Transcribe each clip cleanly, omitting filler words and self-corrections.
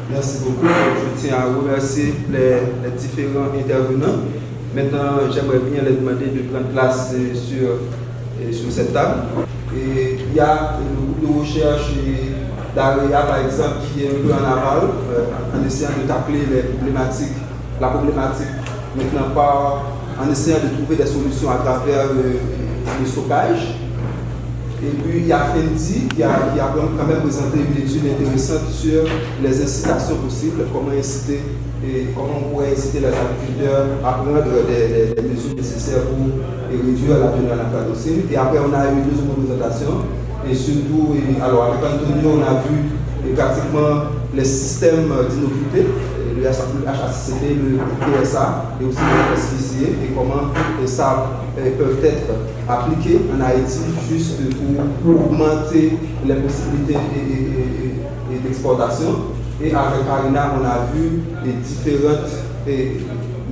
Merci beaucoup. Je tiens à remercier les différents intervenants. Maintenant, j'aimerais bien les demander de prendre place sur cette table. Et il y a le groupe de recherche d'AREA, par exemple, qui est un peu en aval, en essayant de tacler la problématique, maintenant en essayant de trouver des solutions à travers le stockage. Et puis il y a Fendi qui a quand même présenté une étude intéressante sur les incitations possibles, comment on pourrait inciter les agriculteurs à prendre des mesures nécessaires pour réduire la teneur en aflatoxine. Et après on a eu deux représentations et surtout, alors avec Antonio on a vu pratiquement les systèmes d'inocuité, le HACCP, le PSA et aussi le SPCA et comment ça peuvent être appliqués en Haïti juste pour augmenter les possibilités d'exportation. Et avec Karina, on a vu les différentes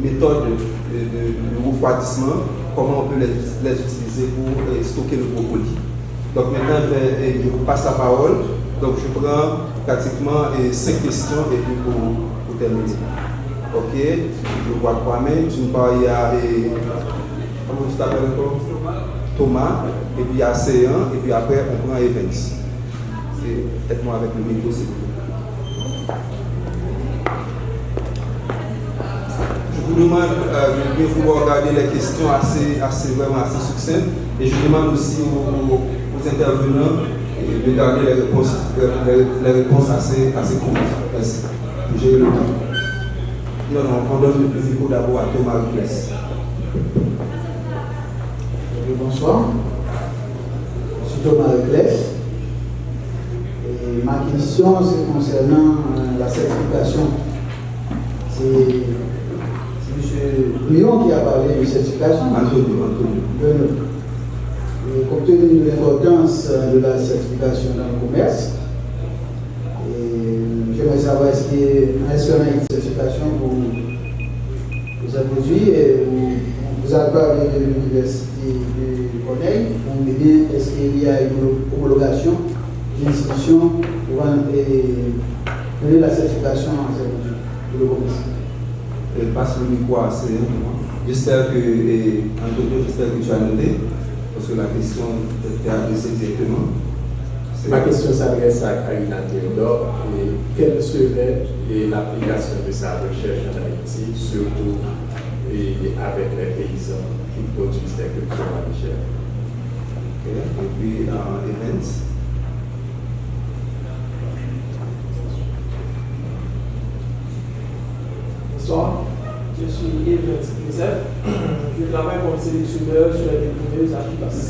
méthodes de refroidissement, comment on peut les utiliser pour stocker le brocoli. Donc maintenant, je vous passe la parole. Donc je prends pratiquement 5 questions et puis pour terminer. Ok, je vois trois mains. Tu me parles, il y a comment tu t'appelles encore? Thomas, et puis il y a C1, et puis après on prend Evans. Aide-moi avec le micro, s'il vous plaît. Je vous demande de bien vouloir regarder les questions vraiment assez succinctes, et je demande aussi aux intervenants de garder les réponses assez courtes. Merci. J'ai le temps. Non, on donne le micro d'abord à Thomas Rucles. Bonsoir, je suis Thomas Rucles. Ma question c'est concernant la certification. C'est M. Brion qui a parlé de certification. Antonio. Et compte tenu de l'importance de la certification dans le commerce, j'aimerais savoir est-ce qu'il y a une certification pour ces produits. Vous avez parlé de l'université de Corneille, ou bien est-ce qu'il y a une homologation d'une institution pour donner la certification à ces produits pour le commerce? Passe le micro à C1. J'espère que, Antonio, tu as noté, parce que la question était adressée directement. Ma question s'adresse à Karina Théodore. Quelle serait l'application de sa recherche en Haïti, surtout avec les paysans qui produisent des cultures maraîchères? Okay. Et puis, Evans. Bonsoir, je suis Evans Joseph. Je travaille comme sélectionneur sur les découvertes à Kibas.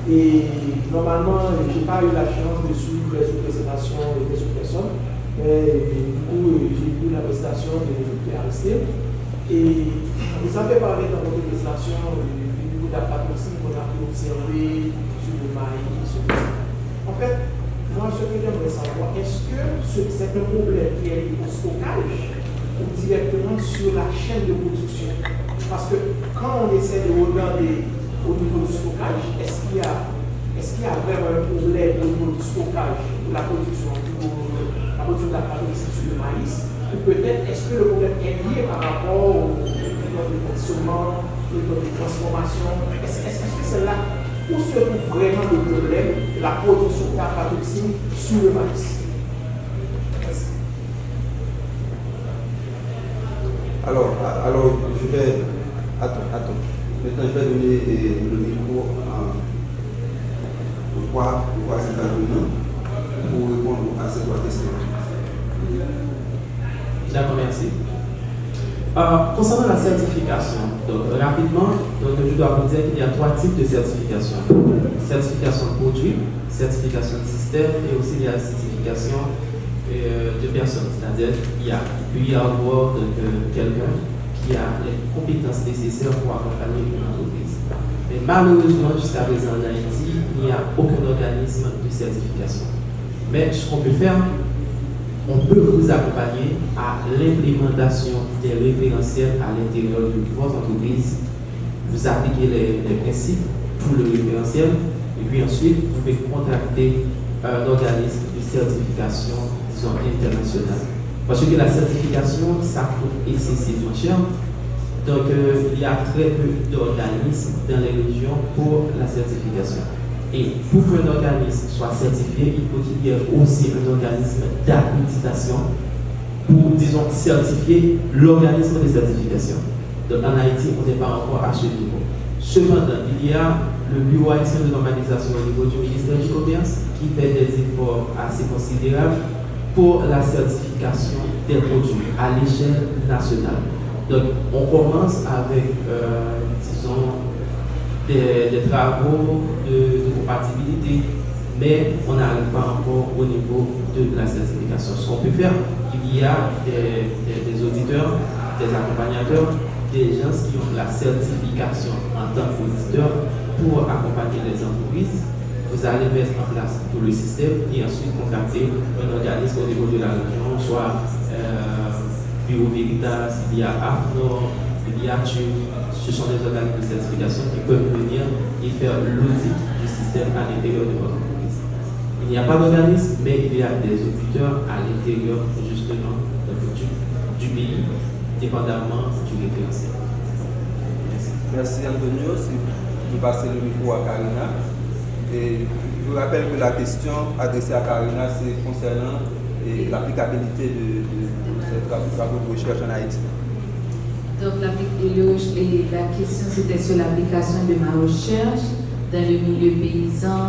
Et normalement, je n'ai pas eu la chance de suivre les présentations des autres personnes. Mais du coup, j'ai vu la présentation de Aristide. Et vous avez parlé dans votre présentation du niveau d'aflatoxine qu'on a pu observer sur le maïs, sur le sang. En fait, moi, ce que j'aimerais savoir, est-ce que c'est un problème qui est lié au stockage ou directement sur la chaîne de production? Parce que quand on essaie de regarder au niveau du stockage, est-ce qu'il y a vraiment un problème au niveau du stockage de la production d'aflatoxine sur le maïs? Ou peut-être est-ce que le problème est lié par rapport au méthode de conditionnement, au méthode de transformation? Est-ce que c'est là où se trouve vraiment le problème de la production d'aflatoxine sur le maïs? Merci. Alors, je vais. Attends. Maintenant, je vais donner le micro aux trois intervenants pour répondre à ces trois questions. D'accord, merci. Concernant la certification, donc, rapidement, je dois vous dire qu'il y a 3 types de certification. Certification de produit, certification de système et aussi il y a la certification de personnes. C'est-à-dire qu'il peut y avoir quelqu'un qui a les compétences nécessaires pour accompagner une entreprise. Mais malheureusement, jusqu'à présent en Haïti, il n'y a aucun organisme de certification. Mais ce qu'on peut faire, on peut vous accompagner à l'implémentation des référentiels à l'intérieur de votre entreprise. Vous appliquez les principes pour le référentiel et puis ensuite vous pouvez contacter un organisme de certification, disons, international. Parce que la certification, ça coûte excessivement cher. Donc, il y a très peu d'organismes dans les régions pour la certification. Et pour qu'un organisme soit certifié, il faut qu'il y ait aussi un organisme d'accréditation pour, disons, certifier l'organisme de certification. Donc, en Haïti, on n'est pas encore à ce niveau. Cependant, il y a le Bureau haïtien de normalisation au niveau du ministère du Commerce qui fait des efforts assez considérables pour la certification des produits à l'échelle nationale. Donc, on commence avec, disons, des travaux de compatibilité, mais on n'arrive pas encore au niveau de la certification. Ce qu'on peut faire, il y a des auditeurs, des accompagnateurs, des gens qui ont la certification en tant qu'auditeurs pour accompagner les entreprises. Vous allez mettre en place tout le système et ensuite contacter un organisme au niveau de la région, soit Bureau Veritas, il y a AFNOR, il y a TUC. Ce sont des organismes de certification qui peuvent venir et faire l'audit du système à l'intérieur de votre entreprise. Il n'y a pas d'organisme, mais il y a des auditeurs à l'intérieur justement du pays, dépendamment du référentiel. Merci. Merci Antonio. Si vous passez le micro à Karina. Et je vous rappelle que la question adressée à Karina, c'est concernant l'applicabilité de cette travaux de recherche en Haïti. Donc la question c'était sur l'application de ma recherche dans le milieu paysan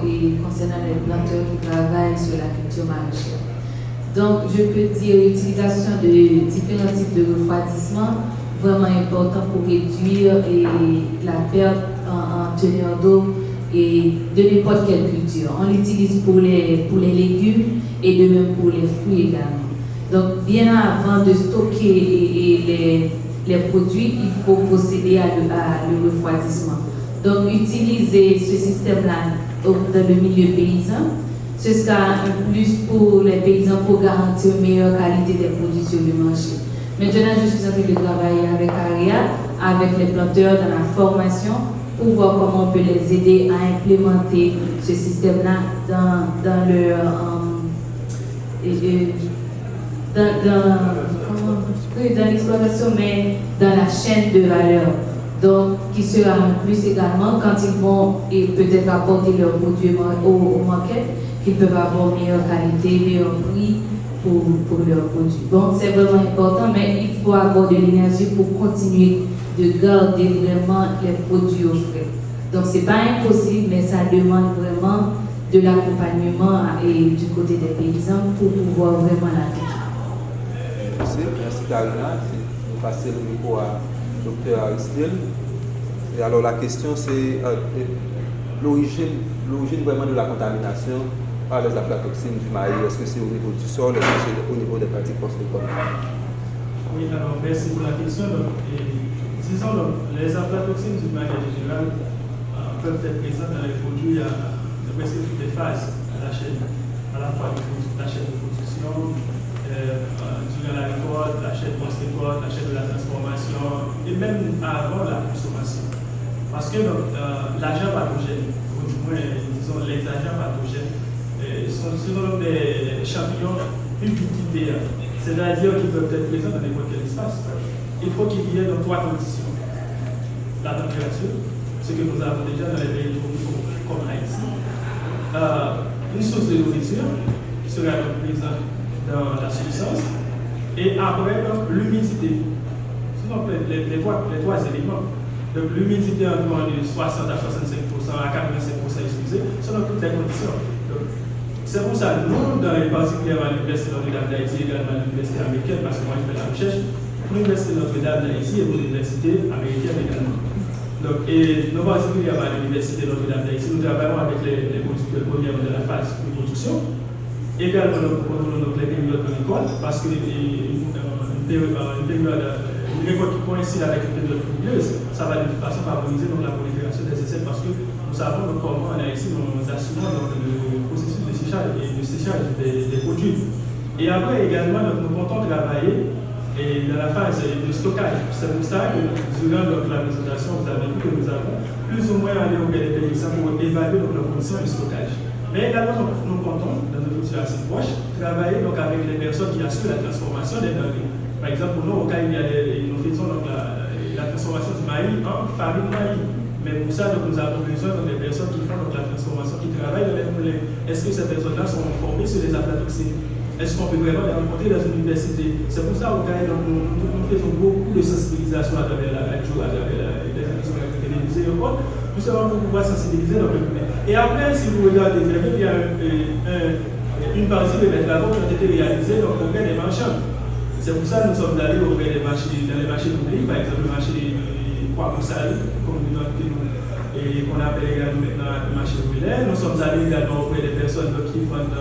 et concernant les planteurs qui travaillent sur la culture maraîchère. Donc je peux dire l'utilisation de différents types de refroidissement vraiment important pour réduire la perte en teneur d'eau et de n'importe quelle culture. On l'utilise pour les légumes et de même pour les fruits également. Donc bien avant de stocker les produits, il faut procéder à le refroidissement. Donc, utiliser ce système-là dans le milieu paysan, ce sera un plus pour les paysans pour garantir une meilleure qualité des produits sur le marché. Maintenant, je suis en train de travailler avec Ariad, avec les planteurs dans la formation, pour voir comment on peut les aider à implémenter ce système-là dans l'exploitation, mais dans la chaîne de valeur. Donc, qui sera un plus également quand ils vont et peut-être apporter leurs produits au market, qu'ils peuvent avoir meilleure qualité, meilleur prix pour leurs produits. Donc, c'est vraiment important, mais il faut avoir de l'énergie pour continuer de garder vraiment les produits au frais. Donc, ce n'est pas impossible, mais ça demande vraiment de l'accompagnement et du côté des paysans pour pouvoir vraiment l'appliquer. Merci Karina. Vous passez le micro à Dr. Aristide. Et alors la question c'est l'origine vraiment de la contamination par les aflatoxines du maïs. Est-ce que c'est au niveau du sol, est-ce que c'est au niveau des pratiques post-récoltes? Oui, alors merci pour la question. Disons, les aflatoxines d'une manière générale peuvent être présentes dans les produits de presque toutes les phases de la chaîne, à la fois la chaîne de production, durant la récolte, la chaîne post-récolte, la chaîne de la transformation et même avant la consommation. Parce que l'agent pathogène, ou du moins disons les agents pathogènes, sont des champignons ubiquitaires, c'est-à-dire qu'ils peuvent être présents dans n'importe quel espace. Il faut qu'il y ait dans 3 conditions. La température, ce que nous avons déjà dans les pays tropicaux comme Haïti. Une source de nourriture sera donc présente dans la substance. Et après, l'humidité. Ce sont les 3 éléments. Donc l'humidité environ de 60 à 65% à 85% excusez, ce sont toutes les conditions. C'est pour ça, nous, particulièrement à l'Université Notre-Dame d'Haïti, également à l'Université américaine, parce que moi je fais la recherche, pour l'Université Notre-Dame d'Haïti et pour l'Université américaine également. Donc, et nous, particulièrement à l'Université Notre-Dame d'Haïti, nous travaillons avec les producteurs premiers de la phase de production. Également, nous proposons les périodes de récolte, parce que une récolte qui coïncide avec une période pluvieuse, ça va de toute façon favoriser la prolifération des insectes, parce que nous savons comment en Haïti nous assurons le processus de séchage des produits. Et après également, nous comptons travailler dans la phase de stockage. C'est pour ça que durant la présentation, vous avez vu que nous avons plus ou moins allé auprès des paysans pour évaluer leurs conditions de stockage. Mais également, nous comptons, dans notre futur assez proche, travailler donc avec les personnes qui assurent la transformation des denrées. Par exemple, pour nous, au cas où nous faisons donc la transformation du maïs en farine maïs. Mais pour ça, donc, nous avons besoin des personnes qui font donc, la transformation, qui travaillent dans les moulins. Est-ce que ces personnes-là sont formées sur les aflatoxines? Est-ce qu'on peut vraiment les rencontrer dans une université? C'est pour ça, au cas où nous faisons beaucoup de sensibilisation à travers la radio, à travers les émissions télévisées et autres. Nous savons pour pouvoir sensibiliser dans le public. Et après, si vous regardez, il y a une partie des travaux qui ont été réalisés auprès des marchands. C'est pour ça que nous sommes allés auprès des marchés, dans les marchés publics, par exemple le marché des Poids-Moussal, comme nous et qu'on appelle également maintenant le marché brûlé. Nous sommes allés également auprès des personnes qui vendent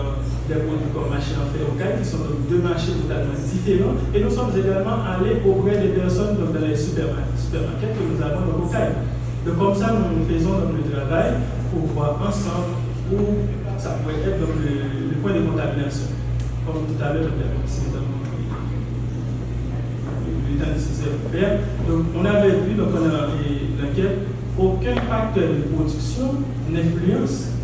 des produits comme marché en ferrocaille, qui sont donc deux marchés totalement différents. Et nous sommes également allés auprès des personnes donc, dans les supermarchés que nous avons au Caille. Donc comme ça, nous faisons donc, le travail pour voir ensemble où ça pourrait être donc, le point de contamination. Comme tout à l'heure, si nous avons eu le temps nécessaire pour faire. Donc on avait vu, donc on a l'enquête, aucun facteur de production n'influence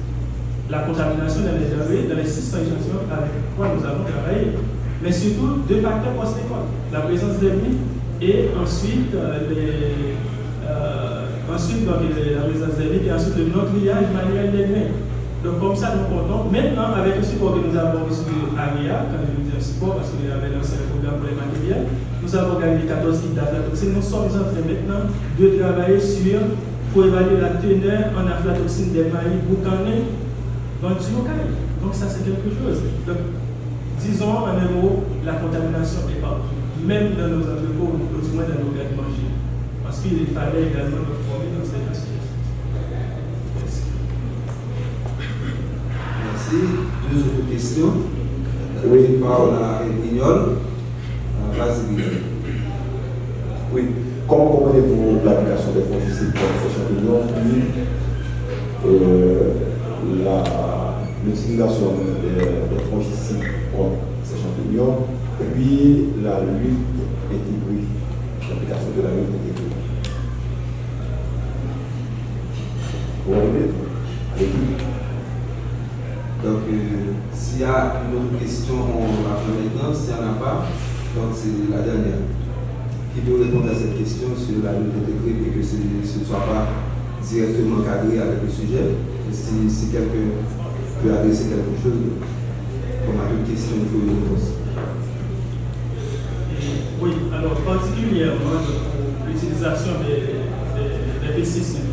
la contamination dans les denrées, dans les 600 échantillons avec quoi nous avons travaillé. Mais surtout, deux facteurs conséquents. La présence des mines et ensuite donc, la présence des mines et ensuite le non-triage manuel des mains. Donc comme ça, nous comptons. Maintenant, avec le support que nous avons reçu de ARIA, quand je dis un support, parce qu'il y avait lancé un programme pour les matériels, nous avons gagné 14 kits d'aflatoxine. Nous sommes en train maintenant de travailler pour évaluer la teneur en aflatoxine des maïs boucanés vendus au Caille. Donc ça, c'est quelque chose. Donc, disons en un mot, la contamination est partout, même dans nos entrepôts, ou du moins dans nos gardes manger. Parce qu'il fallait également nous former dans cette situation. Merci. Deux autres questions. Oui, Paola Guignol. Vas-y. Oui. Comment comprenez-vous l'application des fongicides contre ces champignons, puis l'utilisation des fongicides contre ces champignons, puis la lutte intégrée, l'application de la lutte intégrée? Vous voyez? Donc, s'il y a une autre question, on va faire maintenant. S'il n'y en a pas, donc c'est la dernière. Qui peut répondre à cette question sur la lutte intégrée et que ce ne soit pas directement cadré avec le sujet. Et si quelqu'un peut adresser quelque chose, comme à toute question, il faut une réponse. Oui, alors particulièrement l'utilisation des pesticides.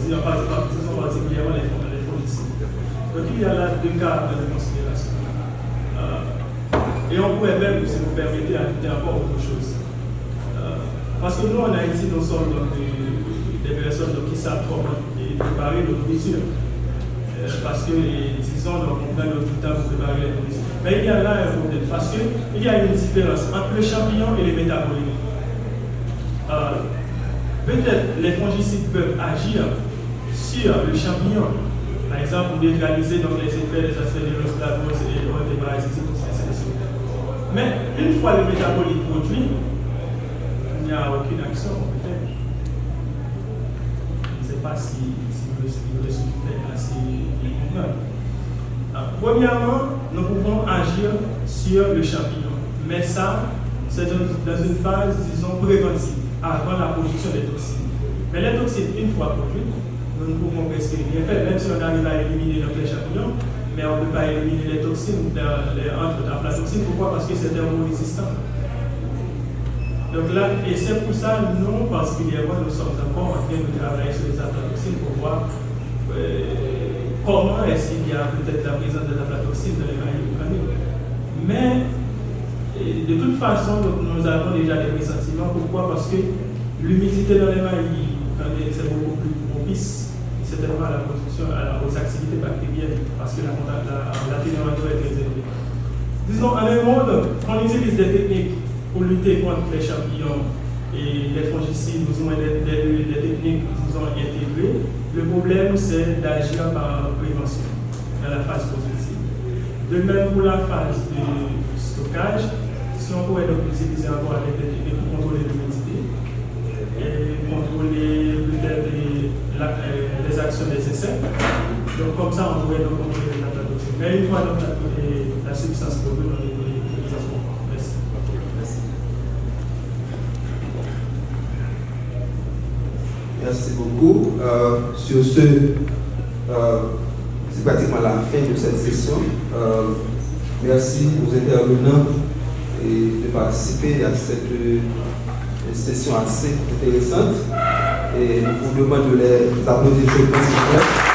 Disons particulièrement les fongicides. Donc il y a là deux cas de considération. Et on pourrait même, si vous permettez, ajouter encore autre chose. Parce que nous, en Haïti, nous sommes donc des personnes qui savent comment préparer nos nourritures. Parce que, disons, donc, on prend notre temps pour préparer les nourritures. Mais il y a là un problème, parce qu'il y a une différence entre le champignon et les métabolites. Peut-être les fongicides peuvent agir sur le champignon, par exemple, pour neutraliser donc, les effets des aspergillose et des parasites. Mais une fois le métabolite produit, il n'y a aucune action peut-être. Je ne sais pas si le résultat est assez convaincant. Premièrement, nous pouvons agir sur le champignon. Mais ça, c'est dans une phase, disons, préventive, avant la production des toxines. Mais les toxines, une fois produites, nous ne pouvons presque rien faire, même si on arrive à éliminer les champignons. Mais on ne peut pas éliminer les toxines entre l'aflatoxine. Pourquoi? Parce que c'est thermorésistant. Donc là, et c'est pour ça, nous, particulièrement, nous sommes encore en train de travailler sur les aflatoxines pour voir comment est-ce qu'il y a peut-être la présence de l'aflatoxine dans les maïs boucanés. Mais, de toute façon, donc, nous avons déjà des pressentiments. Pourquoi? Parce que l'humidité dans les maïs boucanés, c'est beaucoup plus propice. Certainement à la production, aux activités bactériennes, parce que la température est très élevée. Disons, en un monde, on utilise des techniques pour lutter contre les champignons et les fongicides, nous avons des techniques, disons, intégrées. Le problème, c'est d'agir par prévention dans la phase positive. De même pour la phase de stockage, si on pourrait donc utiliser encore avec des techniques pour contrôler l'humidité et contrôler peut-être les actions des insectes, Donc comme ça, on pourrait donc contrôler la dose. Mais une fois donc la substance produite dans les transports. Merci. Merci beaucoup. Sur ce, c'est pratiquement la fin de cette session. Merci aux intervenants de participer à cette session assez intéressante. Et nous vous demandons de les applaudir, s'il vous plaît.